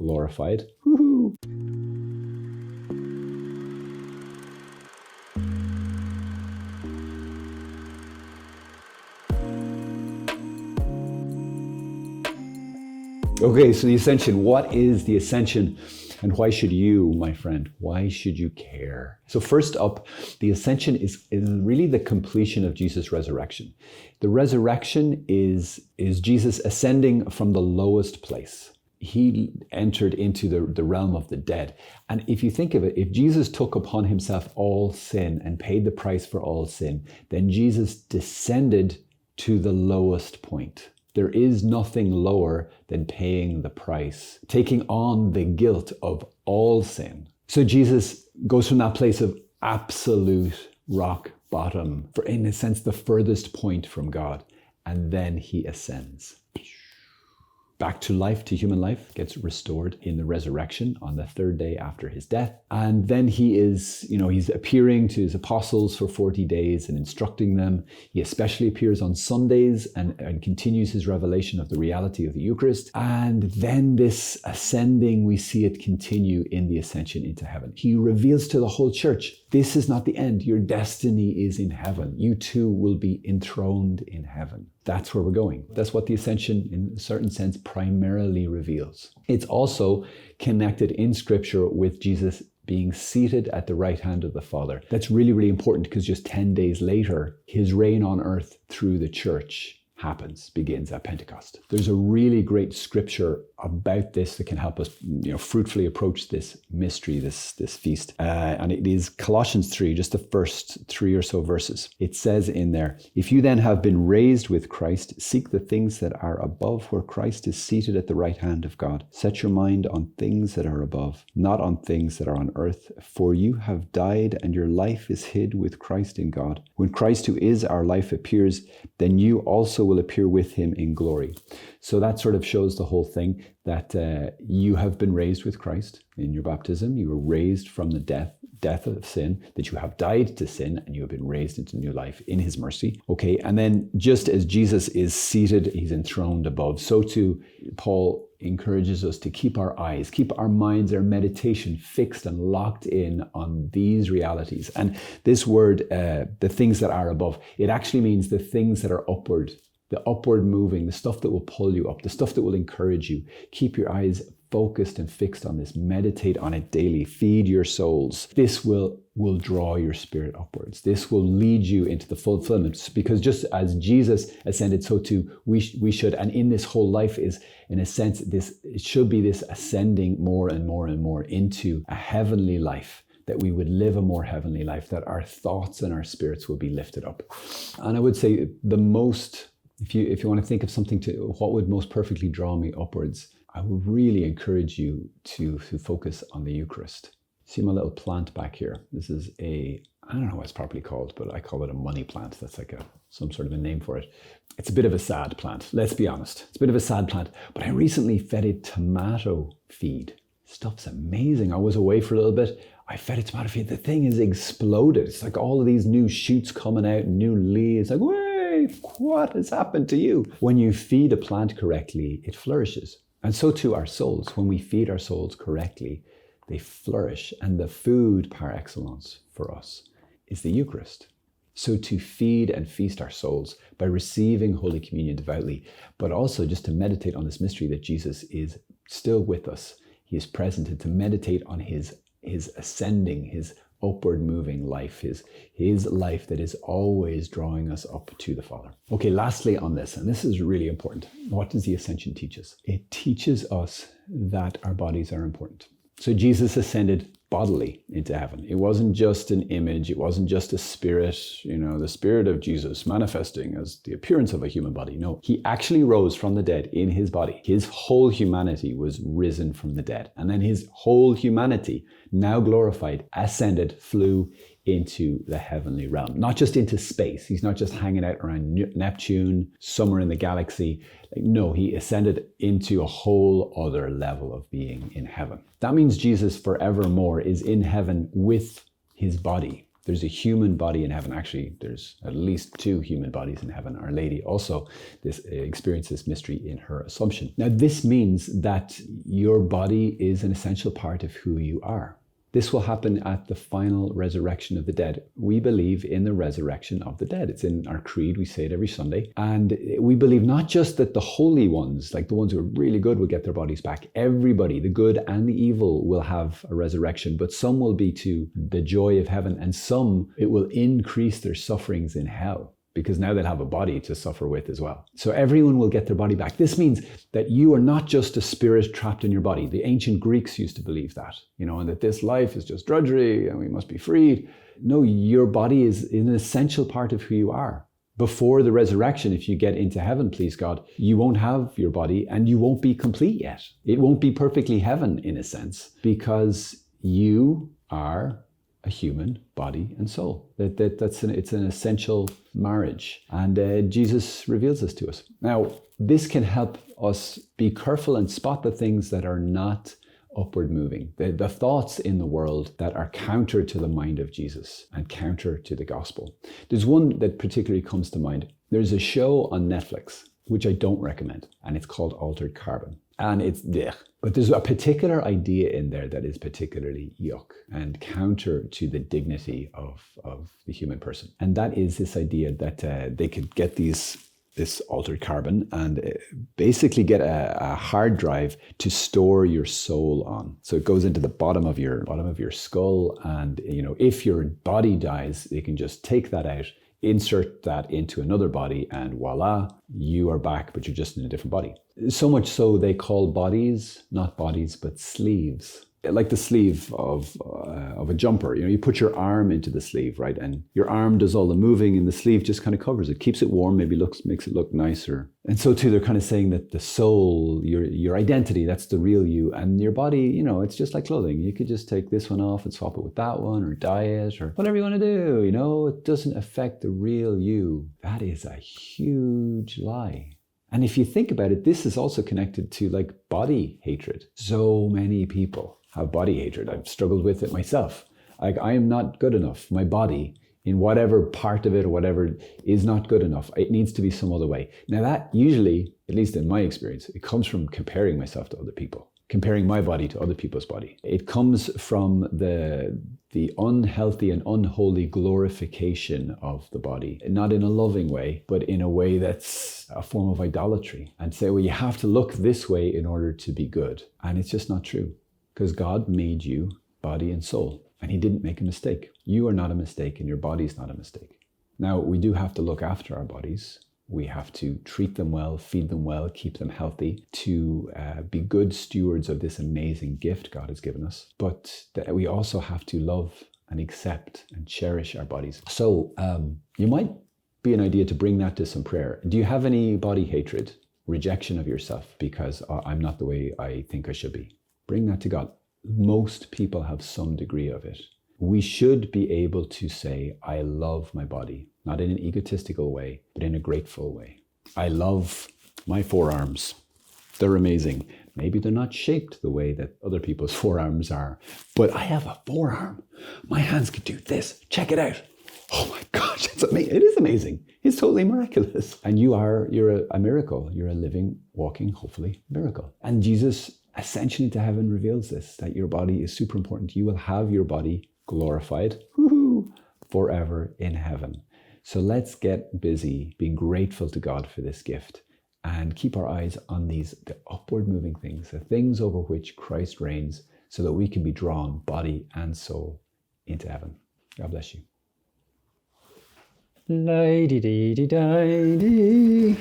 glorified. Woohoo! Okay, so the Ascension. What is the Ascension? And why should you, my friend, why should you care? So first up, the Ascension is really the completion of Jesus' resurrection. The resurrection is Jesus ascending from the lowest place. He entered into the realm of the dead. And if you think of it, if Jesus took upon himself all sin and paid the price for all sin, then Jesus descended to the lowest point. There is nothing lower than paying the price, taking on the guilt of all sin. So Jesus goes from that place of absolute rock bottom, for in a sense, the furthest point from God, and then he ascends. Back to life, to human life, gets restored in the resurrection on the third day after his death. And then he's appearing to his apostles for 40 days and instructing them. He especially appears on Sundays and continues his revelation of the reality of the Eucharist. And then this ascending, we see it continue in the ascension into heaven. He reveals to the whole church, this is not the end. Your destiny is in heaven. You too will be enthroned in heaven. That's where we're going. That's what the Ascension, in a certain sense, primarily reveals. It's also connected in Scripture with Jesus being seated at the right hand of the Father. That's really, really important because just 10 days later, his reign on earth through the church begins at Pentecost. There's a really great scripture about this that can help us, fruitfully approach this mystery, this feast. And it is Colossians 3, just the first 3 or so verses. It says in there, if you then have been raised with Christ, seek the things that are above where Christ is seated at the right hand of God. Set your mind on things that are above, not on things that are on earth. For you have died and your life is hid with Christ in God. When Christ, who is our life, appears, then you also will appear with him in glory. So that sort of shows the whole thing that you have been raised with Christ in your baptism. You were raised from the death of sin, that you have died to sin and you have been raised into new life in his mercy. Okay, and then just as Jesus is seated, he's enthroned above, so too Paul encourages us to keep our eyes, keep our minds, our meditation fixed and locked in on these realities. And this word, the things that are above, it actually means the things that are upward, the upward moving, the stuff that will pull you up, the stuff that will encourage you. Keep your eyes focused and fixed on this. Meditate on it daily. Feed your souls. This will draw your spirit upwards. This will lead you into the fulfillment, because just as Jesus ascended, so too we should. And in this whole life is, in a sense, it should be this ascending more and more and more into a heavenly life, that we would live a more heavenly life, that our thoughts and our spirits will be lifted up. And I would say the most, if you want to think of something what would most perfectly draw me upwards, I would really encourage you to focus on the Eucharist. See my little plant back here? This is I don't know what it's properly called, but I call it a money plant. That's like some sort of a name for it. It's a bit of a sad plant, let's be honest. It's a bit of a sad plant, but I recently fed it tomato feed. Stuff's amazing. I was away for a little bit. I fed it tomato feed. The thing has exploded. It's like all of these new shoots coming out, new leaves. Like, wait, what has happened to you? When you feed a plant correctly, it flourishes. And so too our souls. When we feed our souls correctly, they flourish. And the food par excellence for us is the Eucharist. So to feed and feast our souls by receiving Holy Communion devoutly, but also just to meditate on this mystery that Jesus is still with us. He is present, and to meditate on his ascending, his upward moving life, his life that is always drawing us up to the Father. Okay, lastly on this, and this is really important. What does the Ascension teach us? It teaches us that our bodies are important. So Jesus ascended bodily into heaven. It wasn't just an image. It wasn't just a spirit, the spirit of Jesus manifesting as the appearance of a human body. No, he actually rose from the dead in his body. His whole humanity was risen from the dead. And then his whole humanity, now glorified, ascended, flew into the heavenly realm, not just into space. He's not just hanging out around Neptune, somewhere in the galaxy. No, he ascended into a whole other level of being in heaven. That means Jesus forevermore is in heaven with his body. There's a human body in heaven. Actually, there's at least 2 human bodies in heaven. Our Lady also experienced this mystery in her Assumption. Now, this means that your body is an essential part of who you are. This will happen at the final resurrection of the dead. We believe in the resurrection of the dead. It's in our creed. We say it every Sunday. And we believe not just that the holy ones, like the ones who are really good, will get their bodies back. Everybody, the good and the evil, will have a resurrection, but some will be to the joy of heaven, and some, it will increase their sufferings in hell, because now they'll have a body to suffer with as well. So everyone will get their body back. This means that you are not just a spirit trapped in your body. The ancient Greeks used to believe that, and that this life is just drudgery and we must be freed. No, your body is an essential part of who you are. Before the resurrection, if you get into heaven, please God, you won't have your body and you won't be complete yet. It won't be perfectly heaven in a sense, because you are a human body and soul. It's an essential marriage. And Jesus reveals this to us. Now, this can help us be careful and spot the things that are not upward moving, the thoughts in the world that are counter to the mind of Jesus and counter to the gospel. There's one that particularly comes to mind. There's a show on Netflix, which I don't recommend, and it's called Altered Carbon. And it's blech. But there's a particular idea in there that is particularly yuck and counter to the dignity of the human person. And that is this idea that they could get this altered carbon and basically get a hard drive to store your soul on. So it goes into the bottom of your skull, and if your body dies, they can just take that out, insert that into another body, and voila, you are back, but you're just in a different body. So much so they call bodies, not bodies, but sleeves. Like the sleeve of a jumper. You put your arm into the sleeve, right? And your arm does all the moving and the sleeve just kind of covers it, keeps it warm, maybe makes it look nicer. And so too, they're kind of saying that the soul, your identity, that's the real you. And your body, it's just like clothing. You could just take this one off and swap it with that one, or dye it, or whatever you want to do. It doesn't affect the real you. That is a huge lie. And if you think about it, this is also connected to like body hatred. So many people have body hatred. I've struggled with it myself. Like, I am not good enough. My body, in whatever part of it or whatever, is not good enough. It needs to be some other way. Now that usually, at least in my experience, it comes from comparing myself to other people, comparing my body to other people's body. It comes from the unhealthy and unholy glorification of the body, not in a loving way, but in a way that's a form of idolatry, and say, well, you have to look this way in order to be good. And it's just not true. Because God made you body and soul, and he didn't make a mistake. You are not a mistake, and your body's not a mistake. Now, we do have to look after our bodies. We have to treat them well, feed them well, keep them healthy, to be good stewards of this amazing gift God has given us. But we also have to love and accept and cherish our bodies. So you might be an idea to bring that to some prayer. Do you have any body hatred, rejection of yourself because I'm not the way I think I should be? Bring that to God. Most people have some degree of it. We should be able to say, I love my body, not in an egotistical way, but in a grateful way. I love my forearms. They're amazing. Maybe they're not shaped the way that other people's forearms are, but I have a forearm. My hands can do this. Check it out. Oh my gosh, it's amazing. It is amazing. It's totally miraculous. And you're a miracle. You're a living, walking, hopefully, miracle. And Jesus' Ascension into heaven reveals this, that your body is super important. You will have your body glorified forever in heaven. So let's get busy being grateful to God for this gift and keep our eyes on the upward moving things, the things over which Christ reigns, so that we can be drawn body and soul into heaven. God bless you. La-dee-dee-dee-dee-dee.